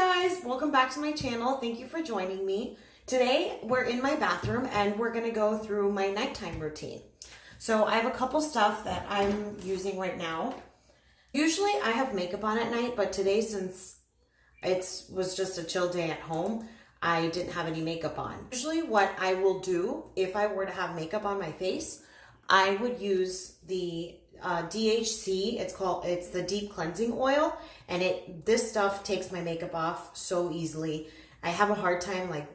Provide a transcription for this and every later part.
guys, welcome back to my channel. Thank you for joining me. Today we're in my bathroom and we're gonna go through my nighttime routine. So I have a couple stuff that I'm using right now. Usually I have makeup on at night, but today, since it was just a chill day at home, I didn't have any makeup on. Usually what I will do if I were to have makeup on my face, I would use the DHC, it's the deep cleansing oil, and this stuff takes my makeup off so easily. I have a hard time like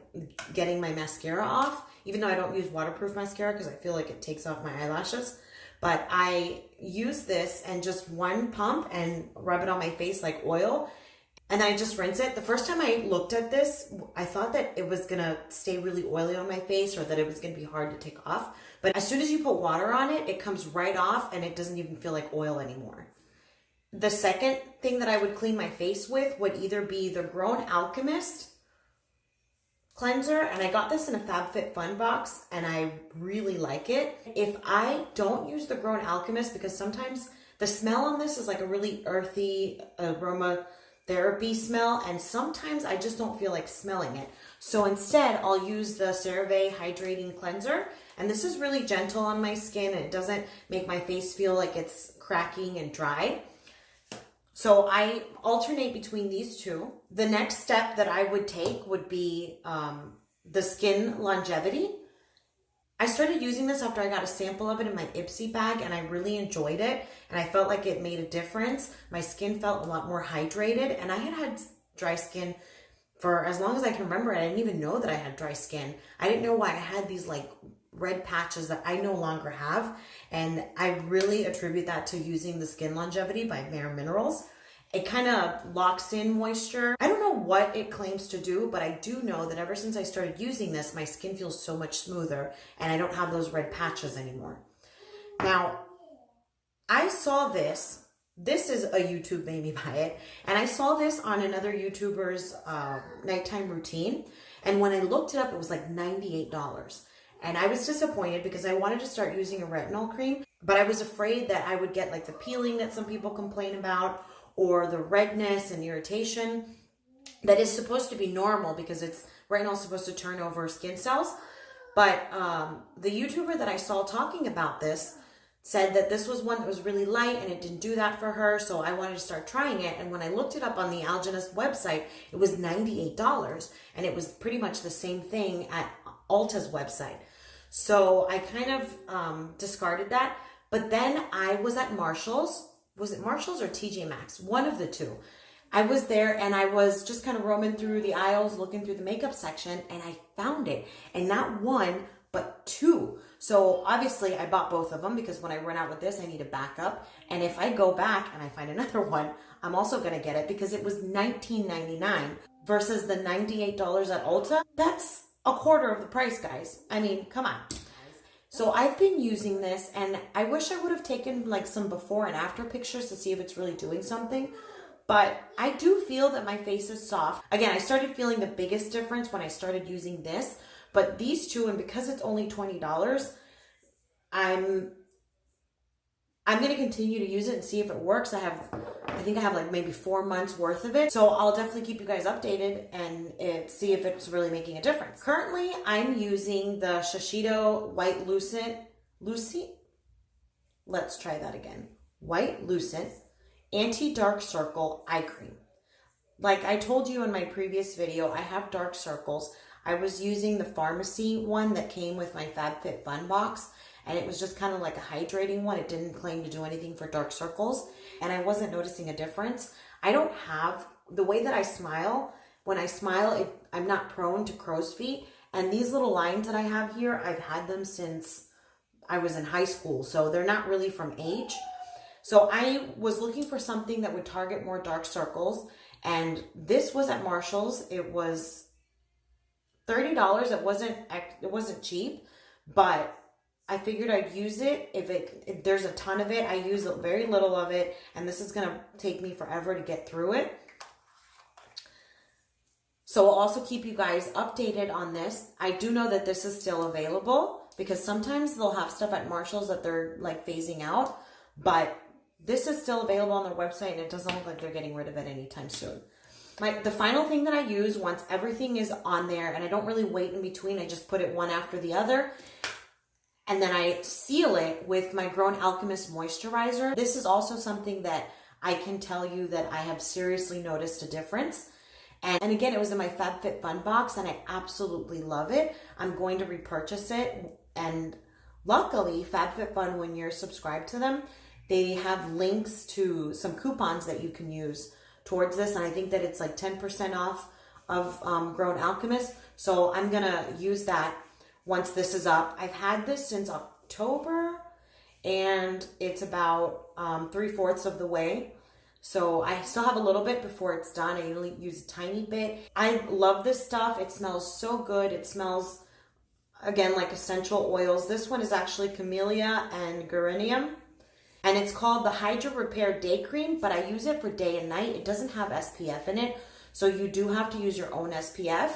getting my mascara off, even though I don't use waterproof mascara because I feel like it takes off my eyelashes. But I use this and just one pump and rub it on my face like oil, and I just rinse it. The first time I looked at this, I thought that it was gonna stay really oily on my face or that it was gonna be hard to take off. But as soon as you put water on it, it comes right off and it doesn't even feel like oil anymore. The second thing that I would clean my face with would either be the Grown Alchemist cleanser, and I got this in a FabFitFun box and I really like it. If I don't use the Grown Alchemist, because sometimes the smell on this is like a really earthy aromatherapy smell, and sometimes I just don't feel like smelling it. So instead, I'll use the CeraVe Hydrating Cleanser, and this is really gentle on my skin and it doesn't make my face feel like it's cracking and dry. So I alternate between these two. The next step that I would take would be the Skinlogevity. I started using this after I got a sample of it in my Ipsy bag, and I really enjoyed it, and I felt like it made a difference. My skin felt a lot more hydrated, and I had dry skin for as long as I can remember. I didn't even know that I had dry skin. I didn't know why I had these like red patches that I no longer have, and I really attribute that to using the Skinlogevity by Bare Minerals. It kind of locks in moisture. I don't know what it claims to do, but I do know that ever since I started using this, my skin feels so much smoother and I don't have those red patches anymore. Now, I saw this is a YouTube made me buy it, and I saw this on another YouTuber's nighttime routine, and when I looked it up, it was like $98. And I was disappointed because I wanted to start using a retinol cream, but I was afraid that I would get like the peeling that some people complain about, or the redness and irritation that is supposed to be normal because retinol is supposed to turn over skin cells. But the YouTuber that I saw talking about this said that this was one that was really light and it didn't do that for her, so I wanted to start trying it. And when I looked it up on the Algenist website, it was $98, and it was pretty much the same thing at Ulta's website. So I kind of discarded that. But then I was at Marshall's. Was it Marshall's or TJ Maxx? One of the two. I was there and I was just kind of roaming through the aisles, looking through the makeup section, and I found it. And not one, but two. So obviously I bought both of them because when I run out with this, I need a backup. And if I go back and I find another one, I'm also going to get it because it was $19.99 versus the $98 at Ulta. That's a quarter of the price, guys. I mean, come on. So I've been using this, and I wish I would have taken like some before and after pictures to see if it's really doing something. But I do feel that my face is soft. Again, I started feeling the biggest difference when I started using this. But these two, and because it's only $20, I'm going to continue to use it and see if it works. I think I have like maybe 4 months worth of it. So I'll definitely keep you guys updated and see if it's really making a difference. Currently, I'm using the Shiseido White Lucent. Let's try that again. White Lucent Anti-Dark Circle Eye Cream. Like I told you in my previous video, I have dark circles. I was using the pharmacy one that came with my FabFitFun box, and it was just kind of like a hydrating one. It didn't claim to do anything for dark circles, and I wasn't noticing a difference. I don't have, the way that I smile, when I smile, I'm not prone to crow's feet, and these little lines that I have here, I've had them since I was in high school, so they're not really from age. So I was looking for something that would target more dark circles, and this was at Marshall's. It was $30. It wasn't cheap, but I figured I'd use it. If there's a ton of it, I use very little of it, and this is going to take me forever to get through it. So I'll also keep you guys updated on this. I do know that this is still available because sometimes they'll have stuff at Marshall's that they're like phasing out, but this is still available on their website, and it doesn't look like they're getting rid of it anytime soon. The final thing that I use once everything is on there, and I don't really wait in between, I just put it one after the other, and then I seal it with my Grown Alchemist moisturizer. This is also something that I can tell you that I have seriously noticed a difference. And again, it was in my FabFitFun box, and I absolutely love it. I'm going to repurchase it. And luckily, FabFitFun, when you're subscribed to them, they have links to some coupons that you can use towards this. And I think that it's like 10% off of Grown Alchemist. So I'm going to use that once this is up. I've had this since October, and it's about 3/4 of the way. So I still have a little bit before it's done. I only use a tiny bit. I love this stuff. It smells so good. It smells, again, like essential oils. This one is actually camellia and geranium. And it's called the Hydra-Repair Day Cream, but I use it for day and night. It doesn't have SPF in it, so you do have to use your own SPF.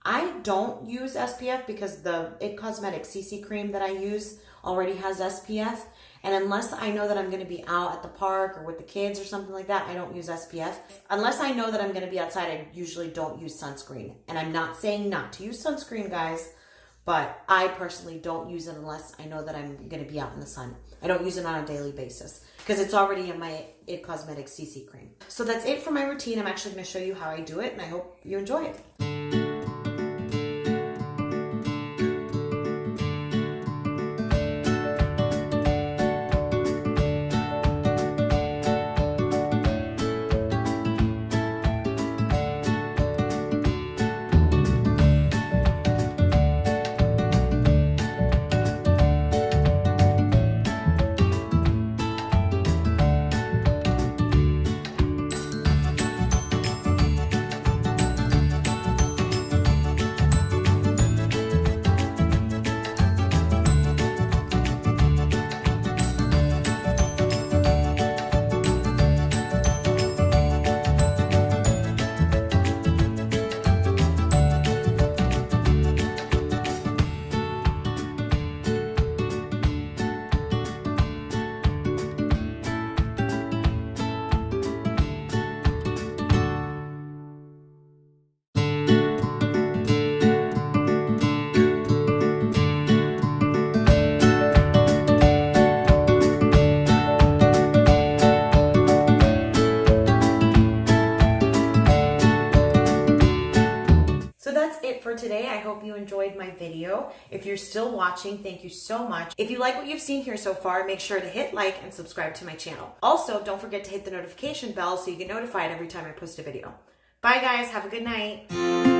I don't use SPF because the It Cosmetics CC cream that I use already has SPF. And unless I know that I'm going to be out at the park or with the kids or something like that, I don't use SPF. Unless I know that I'm going to be outside, I usually don't use sunscreen. And I'm not saying not to use sunscreen, guys, but I personally don't use it unless I know that I'm going to be out in the sun. I don't use it on a daily basis because it's already in my It Cosmetics CC cream. So that's it for my routine. I'm actually going to show you how I do it, and I hope you enjoy it. For today. I hope you enjoyed my video. If you're still watching, thank you so much. If you like what you've seen here so far, make sure to hit like and subscribe to my channel. Also, don't forget to hit the notification bell so you get notified every time I post a video. Bye guys, have a good night.